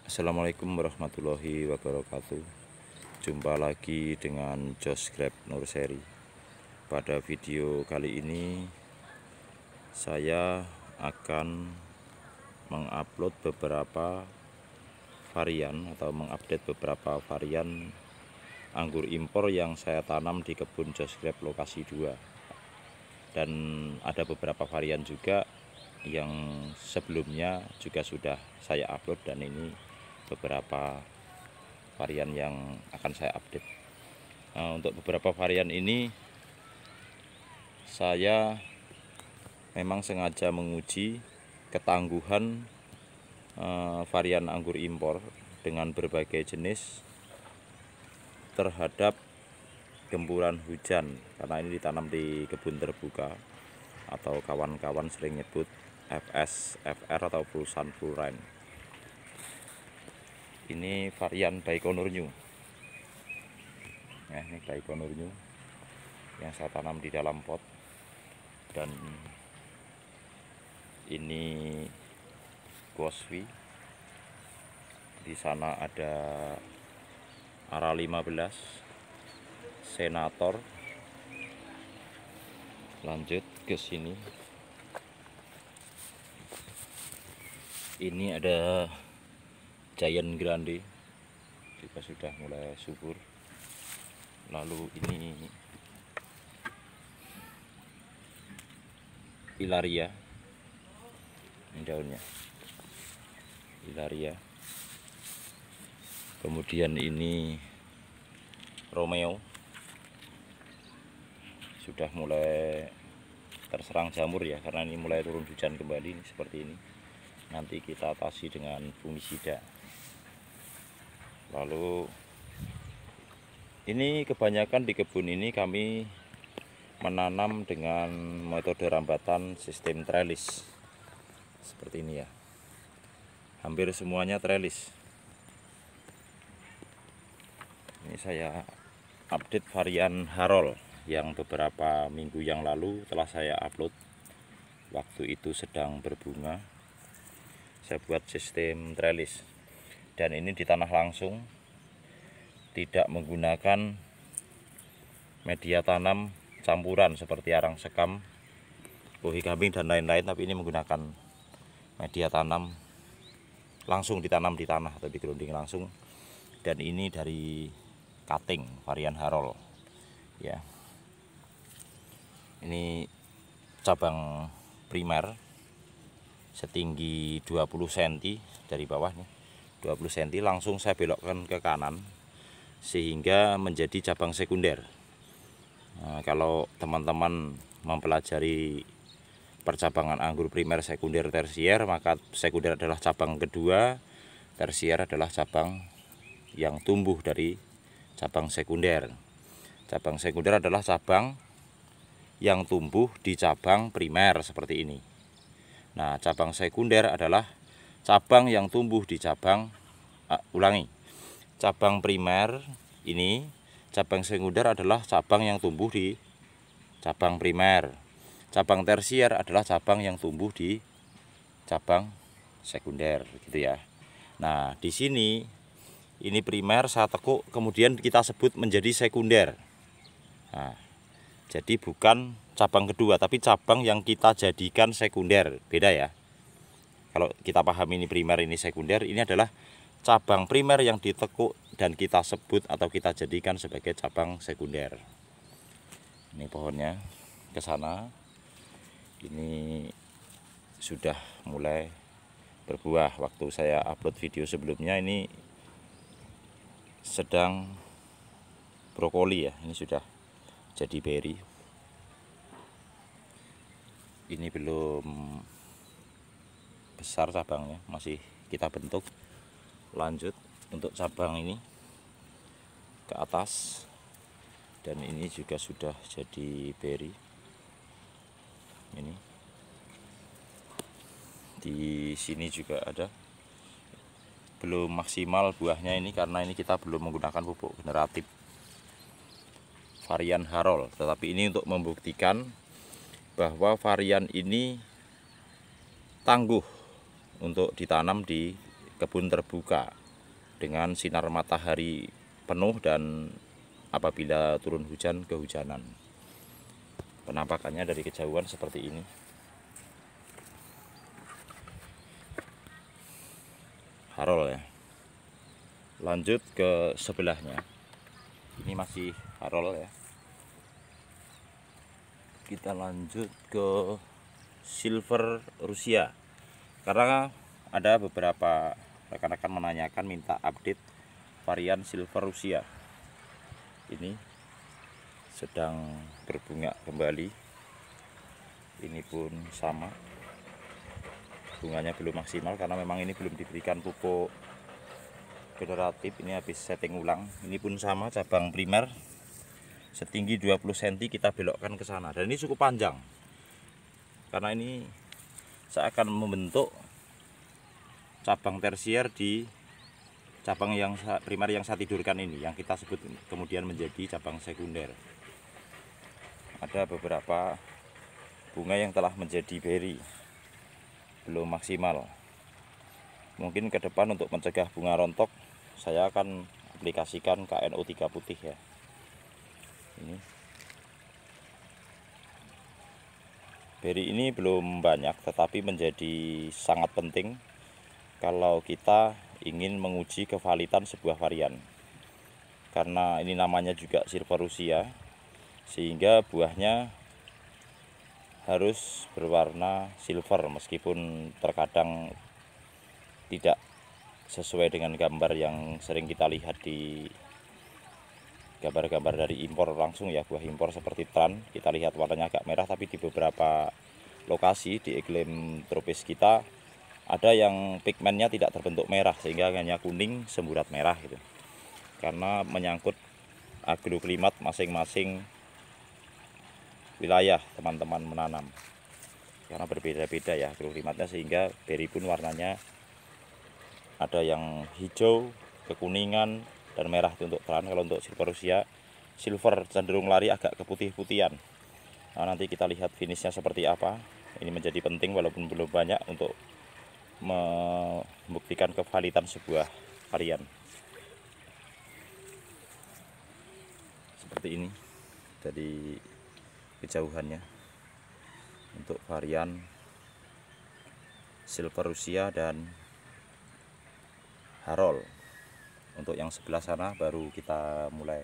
Assalamualaikum warahmatullahi wabarakatuh. Jumpa lagi dengan Josh Grab Nursery. Pada video kali ini saya akan mengupload beberapa varian atau mengupdate beberapa varian anggur impor yang saya tanam di kebun Josh Grab lokasi 2. Dan ada beberapa varian juga yang sebelumnya juga sudah saya upload, dan ini beberapa varian yang akan saya update. Untuk beberapa varian ini saya memang sengaja menguji ketangguhan varian anggur impor dengan berbagai jenis terhadap gempuran hujan, karena ini ditanam di kebun terbuka atau kawan-kawan sering nyebut FS, FR atau full sun full rain. Ini varian Baikonur New. Nah, ini Baikonur New yang saya tanam di dalam pot. Dan ini Goswi. Di sana ada Ara 15, Senator. Lanjut ke sini. Ini ada Giant Grande, juga sudah mulai subur. Lalu ini Ilaria, ini daunnya Ilaria. Kemudian ini Romeo, sudah mulai terserang jamur ya, karena ini mulai turun hujan kembali. Ini seperti ini, nanti kita atasi dengan fungisida. Lalu ini kebanyakan di kebun ini kami menanam dengan metode rambatan sistem trellis seperti ini ya, hampir semuanya trellis. Ini saya update varian Harol yang beberapa minggu yang lalu telah saya upload. Waktu itu sedang berbunga, saya buat sistem trellis, dan ini di tanah langsung, tidak menggunakan media tanam campuran seperti arang sekam, bohi kambing dan lain-lain, tapi ini menggunakan media tanam langsung ditanam di tanah atau digerunding langsung. Dan ini dari cutting varian Harol ya. Ini cabang primer setinggi 20 cm dari bawah nih, 20 cm langsung saya belokkan ke kanan sehingga menjadi cabang sekunder. Nah, kalau teman-teman mempelajari percabangan anggur primer, sekunder, tersier, maka sekunder adalah cabang kedua, tersier adalah cabang yang tumbuh dari cabang sekunder. Cabang sekunder adalah cabang yang tumbuh di cabang primer seperti ini. Nah, cabang sekunder adalah cabang yang tumbuh di cabang cabang primer ini, cabang sekunder adalah cabang yang tumbuh di cabang primer. Cabang tersier adalah cabang yang tumbuh di cabang sekunder, gitu ya. Nah, di sini ini primer saya tekuk, kemudian kita sebut menjadi sekunder. Nah, jadi bukan cabang kedua, tapi cabang yang kita jadikan sekunder. Beda ya. Kalau kita paham ini primer, ini sekunder, ini adalah cabang primer yang ditekuk dan kita sebut atau kita jadikan sebagai cabang sekunder. Ini pohonnya ke sana. Ini sudah mulai berbuah. Waktu saya upload video sebelumnya ini sedang brokoli ya. Ini sudah jadi berry. Ini belum besar cabangnya, masih kita bentuk. Lanjut untuk cabang ini ke atas, dan ini juga sudah jadi berry. Ini di sini juga ada, belum maksimal buahnya ini karena ini kita belum menggunakan pupuk generatif varian Harol, tetapi ini untuk membuktikan bahwa varian ini tangguh untuk ditanam di kebun terbuka dengan sinar matahari penuh dan apabila turun hujan, kehujanan. Penampakannya dari kejauhan seperti ini. Harol ya. Lanjut ke sebelahnya. Ini masih harol ya. Kita lanjut ke silver Rusia. Karena ada beberapa rekan-rekan menanyakan minta update varian silver Rusia. Ini sedang berbunga kembali. Ini pun sama. Bunganya belum maksimal karena memang ini belum diberikan pupuk generatif. Ini habis setting ulang. Ini pun sama, cabang primer setinggi 20 cm kita belokkan ke sana. Dan ini cukup panjang. Karena ini saya akan membentuk cabang tersier di cabang yang primer yang saya tidurkan ini, yang kita sebut kemudian menjadi cabang sekunder. Ada beberapa bunga yang telah menjadi beri, belum maksimal. Mungkin ke depan untuk mencegah bunga rontok, saya akan aplikasikan KNO3 putih ya. Ini beri ini belum banyak, tetapi menjadi sangat penting kalau kita ingin menguji kevalitan sebuah varian. Karena ini namanya juga silver Rusia, sehingga buahnya harus berwarna silver meskipun terkadang tidak sesuai dengan gambar yang sering kita lihat di gambar-gambar dari impor langsung ya, buah impor seperti tran, kita lihat warnanya agak merah, tapi di beberapa lokasi di iklim tropis kita ada yang pigmennya tidak terbentuk merah sehingga hanya kuning semburat merah gitu. Karena menyangkut agroklimat masing-masing wilayah teman-teman menanam. Karena berbeda-beda ya agroklimatnya, sehingga beri pun warnanya ada yang hijau, kekuningan, dan merah itu untuk tran. Kalau untuk silver Rusia, silver cenderung lari agak keputih-putihan. Nah, nanti kita lihat finishnya seperti apa. Ini menjadi penting walaupun belum banyak untuk membuktikan kevalitan sebuah varian. Seperti ini dari kejauhannya untuk varian silver Rusia dan harol. Untuk yang sebelah sana baru kita mulai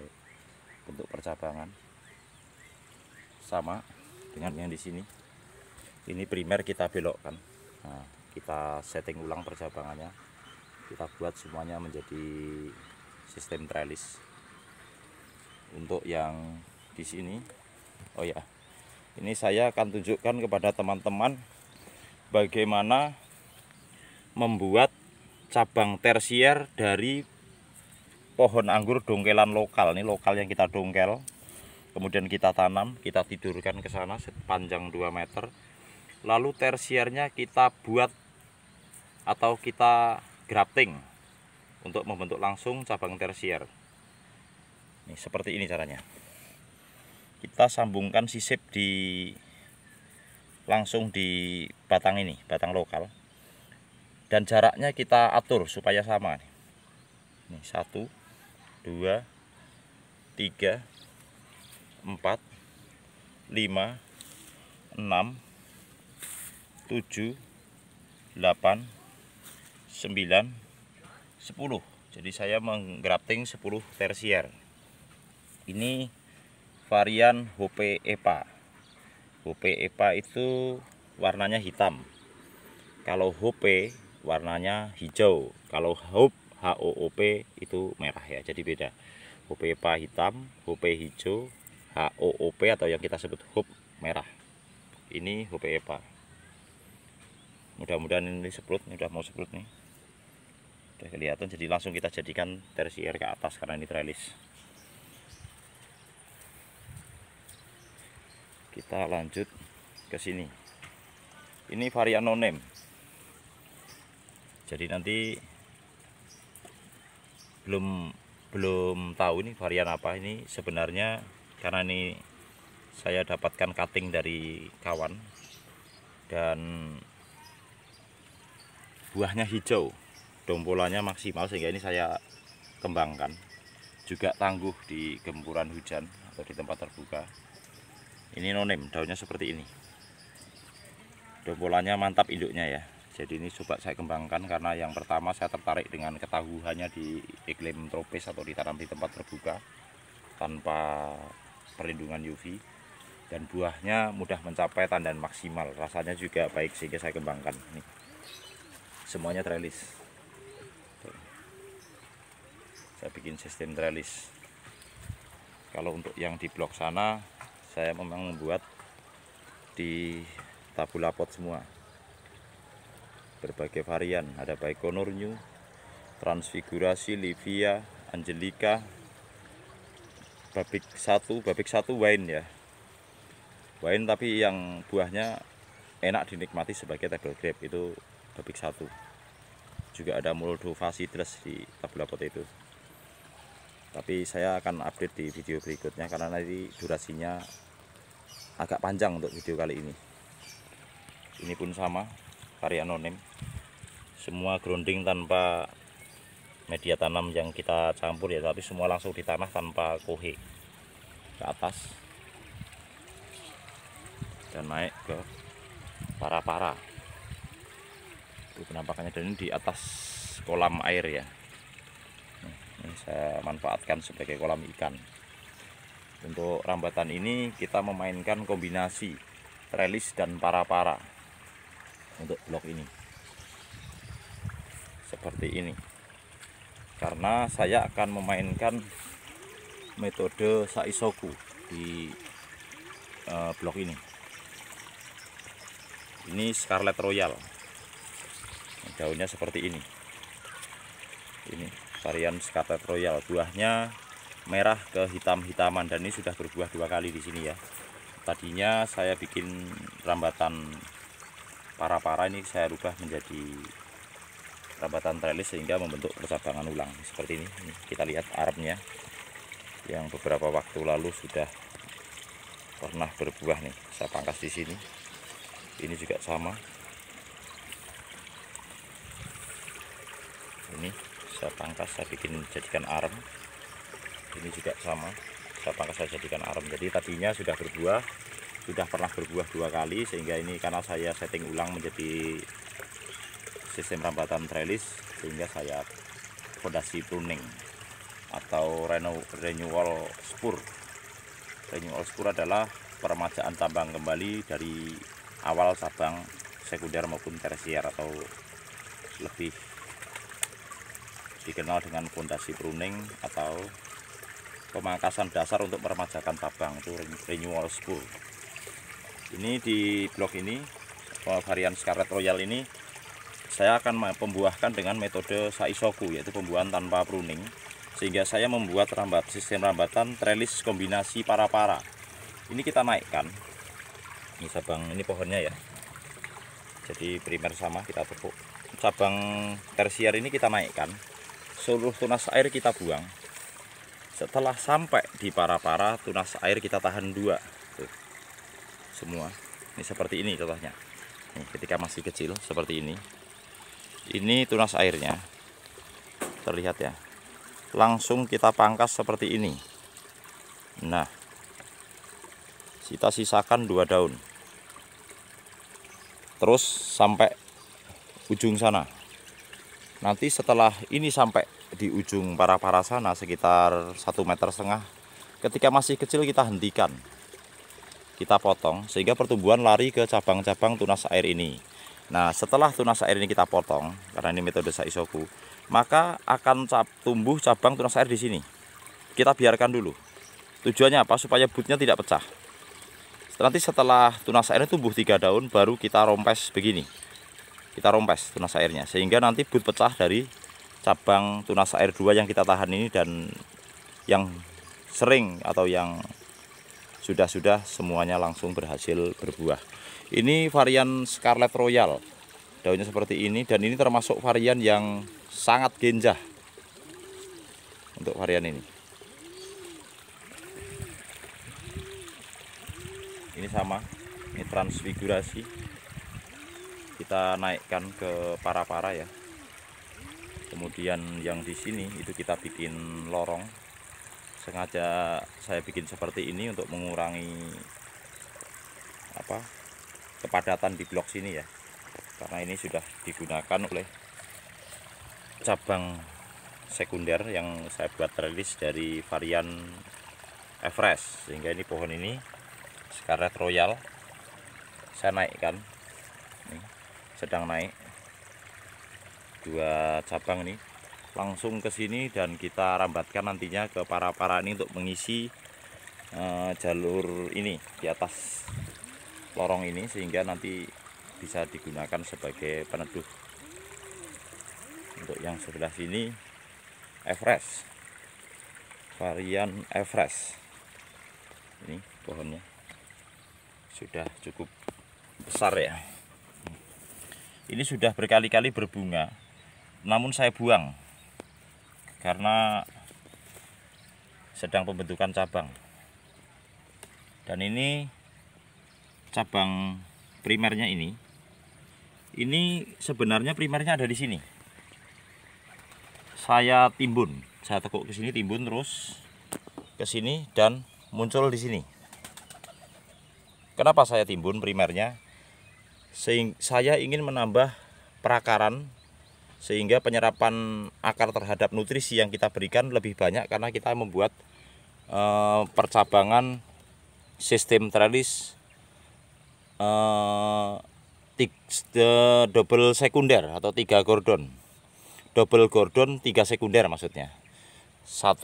bentuk percabangan, sama dengan yang di sini. Ini primer kita belokkan. Nah, kita setting ulang percabangannya, kita buat semuanya menjadi sistem trellis. Untuk yang di sini, oh ya, ini saya akan tunjukkan kepada teman-teman bagaimana membuat cabang tersier dari pohon anggur dongkelan lokal. Ini lokal yang kita dongkel, kemudian kita tanam, kita tidurkan ke sana sepanjang 2 meter. Lalu tersiernya kita buat atau kita grafting untuk membentuk langsung cabang tersier. Nih, seperti ini caranya. Kita sambungkan sisip langsung di batang ini, batang lokal. Dan jaraknya kita atur supaya sama. Nih, 1, 2, 3, 4, 5, 6, 7, 8, 9, 10. Jadi saya menggrafting 10 tersier. Ini varian Hope Epa. Hope Epa itu warnanya hitam. Kalau Hope warnanya hijau. Kalau Hope HOOP itu merah ya. Jadi beda. Hope Epa hitam, Hope hijau, HOOP atau yang kita sebut Hope merah. Ini Hope Epa. Mudah-mudahan ini seprut, ini udah mau seprut nih. Udah kelihatan, jadi langsung kita jadikan tersier ke atas karena ini trellis. Kita lanjut ke sini. Ini varian no name. Jadi nanti belum tahu ini varian apa. Ini sebenarnya karena ini saya dapatkan cutting dari kawan dan buahnya hijau. dompolannya maksimal, sehingga ini saya kembangkan. Juga tangguh di gempuran hujan atau di tempat terbuka. Ini nonim, daunnya seperti ini. Dompolannya mantap induknya ya. Jadi ini coba saya kembangkan karena yang pertama saya tertarik dengan ketahuannya di iklim tropis atau ditanam di tempat terbuka tanpa perlindungan UV, dan buahnya mudah mencapai tandan maksimal, rasanya juga baik, sehingga saya kembangkan. Nih, semuanya trellis. Tuh. Saya bikin sistem trellis. Kalau untuk yang di blok sana saya memang membuat di tabula pot semua, berbagai varian, ada Baikonur New, Transfigurasi, Livia, Angelica, babik satu wine ya, wine tapi yang buahnya enak dinikmati sebagai table grape, itu babik satu. Juga ada Moldova Citrus di tabula pot itu, tapi saya akan update di video berikutnya karena nanti durasinya agak panjang untuk video kali ini. Ini pun sama, varian nonim, semua grounding tanpa media tanam yang kita campur ya, tapi semua langsung di tanah tanpa kohe ke atas dan naik ke para-para. Itu penampakannya, dan ini di atas kolam air ya. Ini saya manfaatkan sebagai kolam ikan. Untuk rambatan ini kita memainkan kombinasi trellis dan para-para untuk blok ini seperti ini, karena saya akan memainkan metode Saisoku di blok ini. Ini Scarlet Royal, daunnya seperti ini. Ini varian Scarlet Royal, buahnya merah ke hitam-hitaman, dan ini sudah berbuah 2 kali di sini ya. Tadinya saya bikin rambatan para-para, ini saya rubah menjadi rambatan trellis sehingga membentuk percabangan ulang seperti ini. Kita lihat armnya yang beberapa waktu lalu sudah pernah berbuah nih, saya pangkas di sini. Ini juga sama, ini saya pangkas, saya bikin jadikan arm. Ini juga sama, saya pangkas, saya jadikan arm. Jadi tadinya sudah berbuah, sudah pernah berbuah 2 kali, sehingga ini karena saya setting ulang menjadi sistem rambatan trellis, sehingga saya fondasi pruning atau renewal spur. Renewal spur adalah peremajaan tambang kembali dari awal cabang sekunder maupun tersier, atau lebih dikenal dengan fondasi pruning atau pemangkasan dasar untuk meremajakan cabang, itu renewal spur. Ini di blok ini varian Scarlet Royal ini saya akan pembuahkan dengan metode Saisoku, yaitu pembuahan tanpa pruning, sehingga saya membuat sistem rambatan trellis kombinasi para-para. Ini kita naikkan, ini cabang, ini pohonnya ya, jadi primer sama kita tepuk. Cabang tersier ini kita naikkan, seluruh tunas air kita buang. Setelah sampai di para-para, tunas air kita tahan 2 tuh, semua. Ini seperti ini contohnya. Nih, ketika masih kecil seperti ini. Ini tunas airnya, terlihat ya. Langsung kita pangkas seperti ini. Nah, kita sisakan 2 daun. Terus sampai ujung sana. Nanti setelah ini sampai di ujung para-para sana sekitar 1,5 meter, ketika masih kecil kita hentikan, kita potong sehingga pertumbuhan lari ke cabang-cabang tunas air ini. Nah, setelah tunas air ini kita potong, karena ini metode Saisoku, maka akan tumbuh cabang tunas air di sini. Kita biarkan dulu. Tujuannya apa? Supaya butnya tidak pecah. Nanti setelah tunas airnya tumbuh 3 daun, baru kita rompes begini. Kita rompes tunas airnya, sehingga nanti but pecah dari cabang tunas air 2 yang kita tahan ini, dan yang sering atau yang sudah semuanya langsung berhasil berbuah. Ini varian Scarlet Royal, daunnya seperti ini, dan ini termasuk varian yang sangat genjah untuk varian ini. Ini sama, ini Transfigurasi, kita naikkan ke para-para ya. Kemudian yang di sini itu kita bikin lorong. Sengaja saya bikin seperti ini untuk mengurangi kepadatan di blok sini ya. Karena ini sudah digunakan oleh cabang sekunder yang saya buat trellis dari varian Everest, sehingga ini pohon ini Scarlet Royal saya naikkan. Ini sedang naik dua cabang ini langsung ke sini, dan kita rambatkan nantinya ke para ini untuk mengisi jalur ini di atas lorong ini, sehingga nanti bisa digunakan sebagai peneduh. Untuk yang sebelah sini Everest, varian Everest. Ini pohonnya sudah cukup besar ya. Ini sudah berkali-kali berbunga, namun saya buang karena sedang pembentukan cabang. Dan ini cabang primernya ini sebenarnya primernya ada di sini. Saya timbun, saya tekuk ke sini, timbun terus ke sini dan muncul di sini. Kenapa saya timbun primernya? Saya ingin menambah perakaran sehingga penyerapan akar terhadap nutrisi yang kita berikan lebih banyak, karena kita membuat percabangan sistem trellis double sekunder atau 3 gordon. Double gordon 3 sekunder maksudnya. 1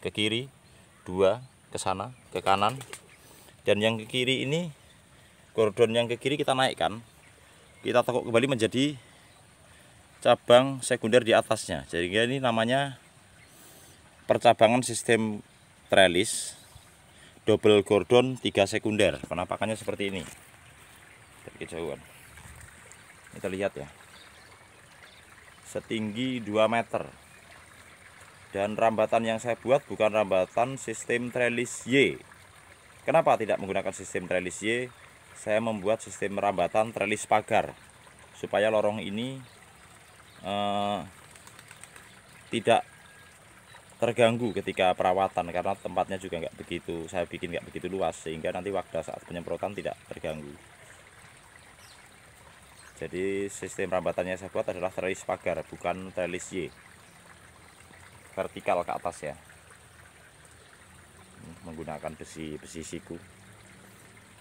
ke kiri, 2 ke sana, ke kanan. Dan yang ke kiri ini, gordon yang ke kiri kita naikkan. Kita tekuk kembali menjadi cabang sekunder di atasnya. Jadi ini namanya percabangan sistem trellis double gordon 3 sekunder. Penampakannya seperti ini. Dari kejauhan. Kita lihat ya. Setinggi 2 meter. Dan rambatan yang saya buat bukan rambatan sistem trellis Y. Kenapa tidak menggunakan sistem trellis Y? Saya membuat sistem rambatan trellis pagar supaya lorong ini tidak terganggu ketika perawatan, karena tempatnya juga saya bikin nggak begitu luas, sehingga nanti waktu saat penyemprotan tidak terganggu. Jadi sistem rambatannya saya buat adalah trellis pagar, bukan trellis Y, vertikal ke atas ya, menggunakan besi siku.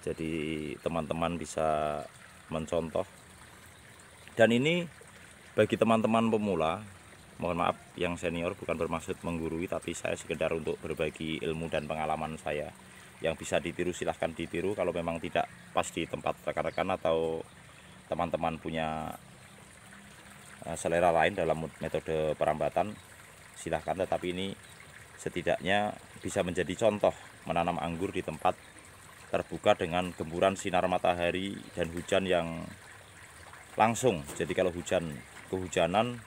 Jadi teman-teman bisa mencontoh. Dan ini bagi teman-teman pemula, mohon maaf yang senior, bukan bermaksud menggurui, tapi saya sekedar untuk berbagi ilmu dan pengalaman saya. Yang bisa ditiru silahkan ditiru, kalau memang tidak pas di tempat rekan-rekan atau teman-teman punya selera lain dalam metode perambatan, silahkan. Tetapi ini setidaknya bisa menjadi contoh menanam anggur di tempat terbuka dengan gemburan sinar matahari dan hujan yang langsung. Jadi kalau hujan kehujanan,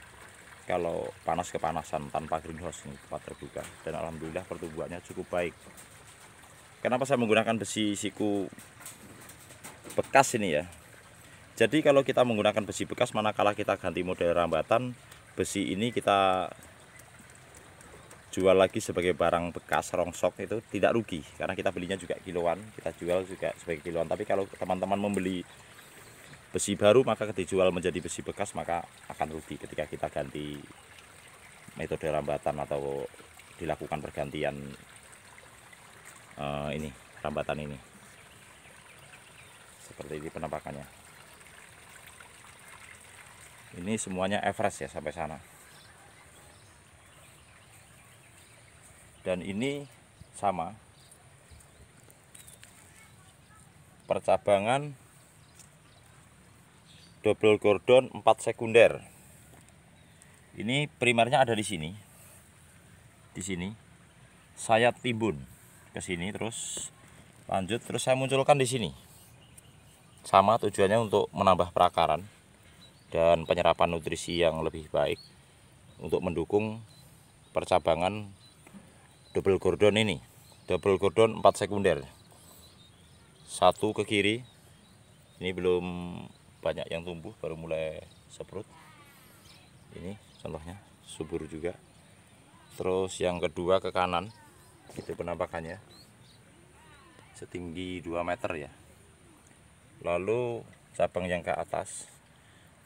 kalau panas kepanasan, tanpa greenhouse, ini tempat terbuka. Dan alhamdulillah pertumbuhannya cukup baik. Kenapa saya menggunakan besi siku bekas ini ya? Jadi kalau kita menggunakan besi bekas, manakala kita ganti model rambatan, besi ini kita jual lagi sebagai barang bekas rongsok, itu tidak rugi, karena kita belinya juga kiloan, kita jual juga sebagai kiloan. Tapi kalau teman-teman membeli besi baru, maka dijual menjadi besi bekas, maka akan rugi ketika kita ganti metode rambatan atau dilakukan pergantian rambatan ini. Seperti ini penampakannya. Ini semuanya Everest ya sampai sana. Dan ini sama, percabangan double gordon 4 sekunder. Ini primernya ada di sini. Di sini saya timbun ke sini, terus lanjut, terus saya munculkan di sini. Sama tujuannya untuk menambah perakaran dan penyerapan nutrisi yang lebih baik untuk mendukung percabangan double gordon ini. Double gordon 4 sekunder. 1 ke kiri. Ini belum banyak yang tumbuh, baru mulai seprut. Ini contohnya. subur juga. Terus yang kedua ke kanan, itu penampakannya setinggi 2 meter ya. Lalu cabang yang ke atas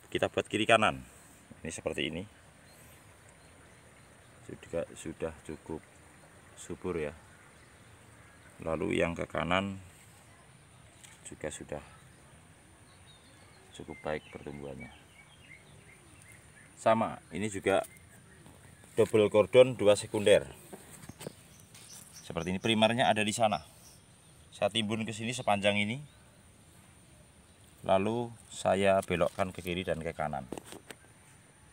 kita buat kiri kanan, ini seperti ini, sudah cukup subur ya. Lalu yang ke kanan juga sudah cukup baik pertumbuhannya. Sama, ini juga double cordon 2 sekunder. Seperti ini, primernya ada di sana. Saya timbun ke sini sepanjang ini. Lalu saya belokkan ke kiri dan ke kanan.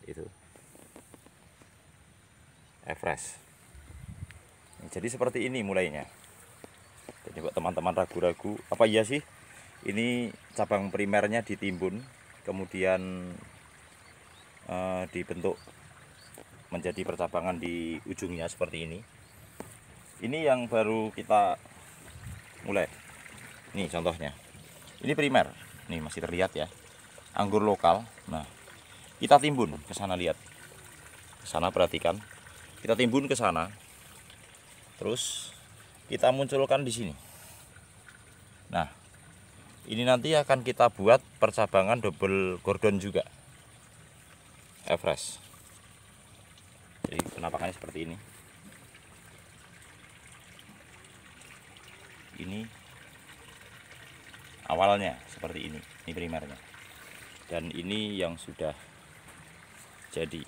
Itu. Fresh. Jadi seperti ini mulainya. Jadi buat teman-teman ragu-ragu, apa iya sih ini cabang primernya ditimbun kemudian dibentuk menjadi percabangan di ujungnya seperti ini. Ini yang baru kita mulai. Nih contohnya. Ini primer. Nih masih terlihat ya. Anggur lokal. Nah, kita timbun ke sana, lihat. Ke sana perhatikan. Kita timbun ke sana. Terus kita munculkan di sini. Nah, ini nanti akan kita buat percabangan double cordon juga. Fresh. Jadi penampakannya seperti ini. Ini awalnya seperti ini primernya. Dan ini yang sudah jadi.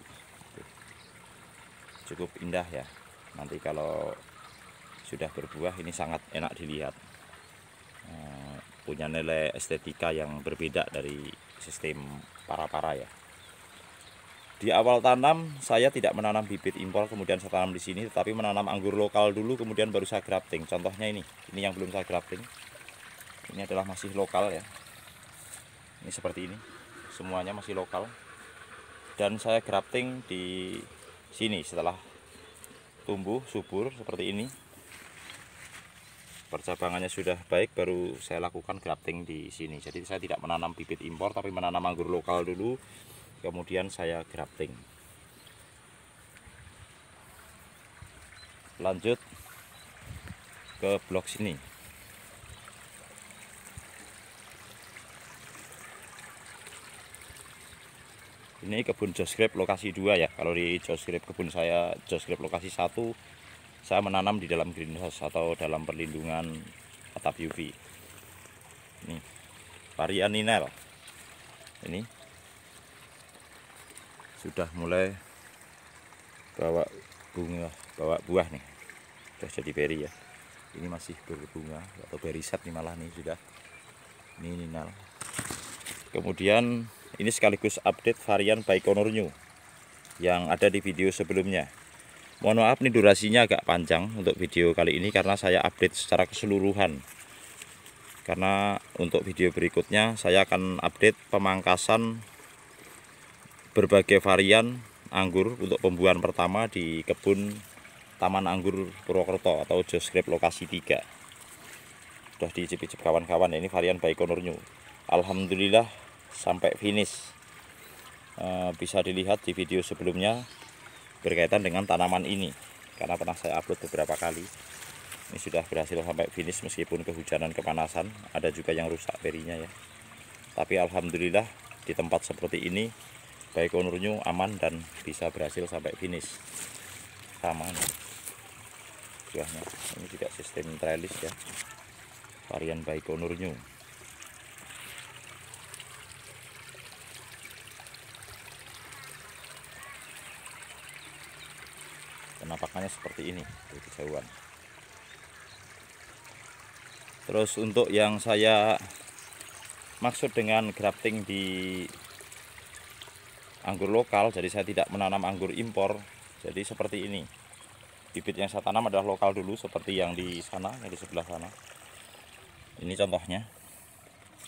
Cukup indah ya. Nanti kalau sudah berbuah ini sangat enak dilihat, punya nilai estetika yang berbeda dari sistem para-para ya. Di awal tanam saya tidak menanam bibit impor kemudian saya tanam di sini, tetapi menanam anggur lokal dulu kemudian baru saya grafting. Contohnya ini yang belum saya grafting. Ini adalah masih lokal ya. Ini seperti ini, semuanya masih lokal. Dan saya grafting di sini setelah tumbuh subur seperti ini. Percabangannya sudah baik, baru saya lakukan grafting di sini. Jadi saya tidak menanam bibit impor, tapi menanam anggur lokal dulu, kemudian saya grafting. Lanjut ke blok sini. Ini kebun Josgrave lokasi 2 ya. Kalau di Josgrave kebun saya, Josgrave lokasi 1, saya menanam di dalam greenhouse atau dalam perlindungan atap UV. Ini varian Ninel. Ini sudah mulai bawa bunga, bawa buah nih. Sudah jadi berry ya. Ini masih berbunga atau berry set nih malah nih sudah. Ini Ninel. Kemudian ini sekaligus update varian Baikonur New yang ada di video sebelumnya. Mohon maaf nih durasinya agak panjang untuk video kali ini karena saya update secara keseluruhan. Karena untuk video berikutnya saya akan update pemangkasan berbagai varian anggur untuk pembuahan pertama di kebun Taman Anggur Purwokerto atau Josgrave lokasi 3. Sudah diicip-icip kawan-kawan, ini varian Baikonur New. Alhamdulillah sampai finish. Bisa dilihat di video sebelumnya berkaitan dengan tanaman ini, karena pernah saya upload beberapa kali. Ini sudah berhasil sampai finish meskipun kehujanan kepanasan, ada juga yang rusak berinya ya. Tapi alhamdulillah di tempat seperti ini Baikonur New aman dan bisa berhasil sampai finish. Sama nih buahnya. Ini juga sistem trellis ya. Varian Baikonur New. Penampakannya seperti ini dari kejauhan. Terus untuk yang saya maksud dengan grafting di anggur lokal, jadi saya tidak menanam anggur impor. Jadi seperti ini. Bibit yang saya tanam adalah lokal dulu seperti yang di sana, yang di sebelah sana. Ini contohnya.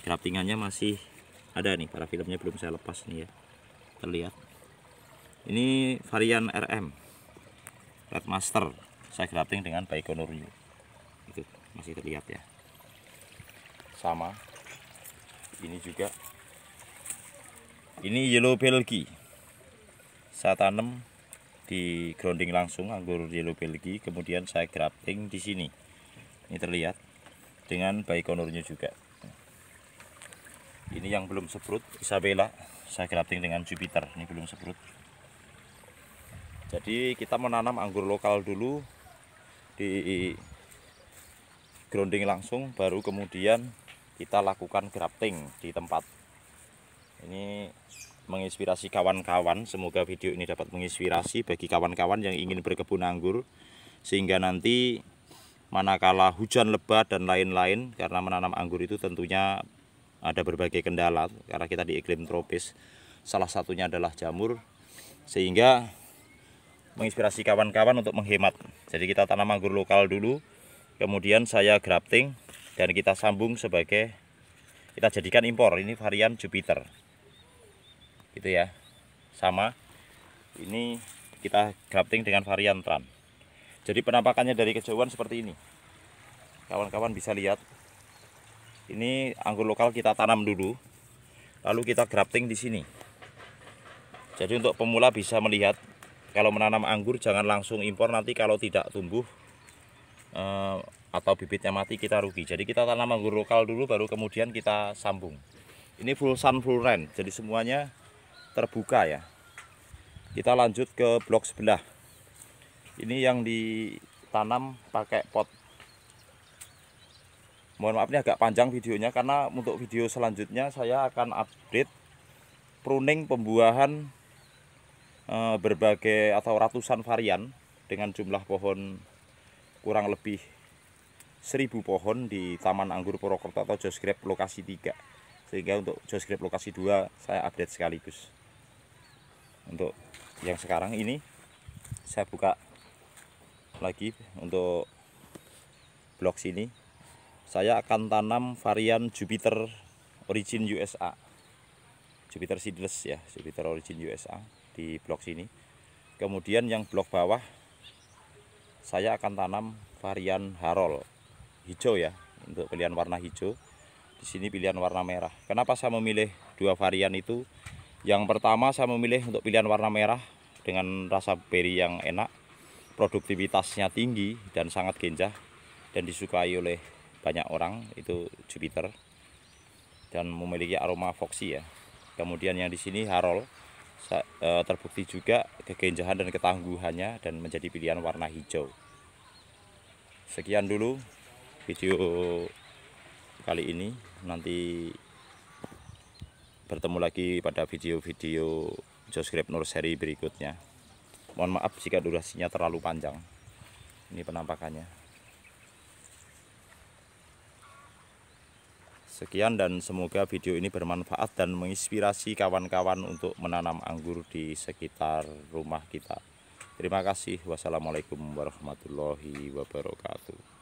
Graftingannya masih ada nih, para filmnya belum saya lepas nih ya. Terlihat. Ini varian RM. Red Master, saya grafting dengan Baikonur New. Itu masih terlihat ya. Sama. Ini juga. Ini Yellow Belgique. Saya tanam di grounding langsung anggur Yellow Belgique, kemudian saya grafting di sini. Ini terlihat dengan Baikonurnya juga. Ini yang belum seprut Isabella, saya grafting dengan Jupiter. Ini belum seprut. Jadi kita menanam anggur lokal dulu di grounding langsung, baru kemudian kita lakukan grafting di tempat. Ini menginspirasi kawan-kawan, semoga video ini dapat menginspirasi bagi kawan-kawan yang ingin berkebun anggur, sehingga nanti manakala hujan lebat dan lain-lain, karena menanam anggur itu tentunya ada berbagai kendala karena kita di iklim tropis, salah satunya adalah jamur, sehingga menginspirasi kawan-kawan untuk menghemat. Jadi kita tanam anggur lokal dulu, kemudian saya grafting dan kita sambung sebagai, kita jadikan impor. Ini varian Jupiter gitu ya, sama ini kita grafting dengan varian Tran. Jadi penampakannya dari kejauhan seperti ini, kawan-kawan bisa lihat. Ini anggur lokal kita tanam dulu, lalu kita grafting di sini. Jadi untuk pemula bisa melihat, kalau menanam anggur jangan langsung impor, nanti kalau tidak tumbuh atau bibitnya mati kita rugi. Jadi kita tanam anggur lokal dulu, baru kemudian kita sambung. Ini full sun full rain, jadi semuanya terbuka ya. Kita lanjut ke blok sebelah. Ini yang ditanam pakai pot. Mohon maaf ini agak panjang videonya, karena untuk video selanjutnya saya akan update pruning pembuahan berbagai atau ratusan varian dengan jumlah pohon kurang lebih 1000 pohon di Taman Anggur Purwokerto atau Josgrap lokasi 3. Sehingga untuk Josgrap lokasi 2 saya update sekaligus. Untuk yang sekarang ini saya buka lagi untuk blok sini. Saya akan tanam varian Jupiter Origin USA, Jupiter seedless ya, Jupiter Origin USA di blok sini. Kemudian yang blok bawah saya akan tanam varian Harold hijau ya, untuk pilihan warna hijau. Di sini pilihan warna merah. Kenapa saya memilih dua varian itu? Yang pertama saya memilih untuk pilihan warna merah dengan rasa beri yang enak, produktivitasnya tinggi dan sangat genjah dan disukai oleh banyak orang, itu Jupiter, dan memiliki aroma foxy ya. Kemudian yang di sini Harold, terbukti juga kegenjahan dan ketangguhannya dan menjadi pilihan warna hijau. Sekian dulu video kali ini, nanti bertemu lagi pada video-video Josgrap Nursery berikutnya. Mohon maaf jika durasinya terlalu panjang. Ini penampakannya. Sekian dan semoga video ini bermanfaat dan menginspirasi kawan-kawan untuk menanam anggur di sekitar rumah kita. Terima kasih. Wassalamualaikum warahmatullahi wabarakatuh.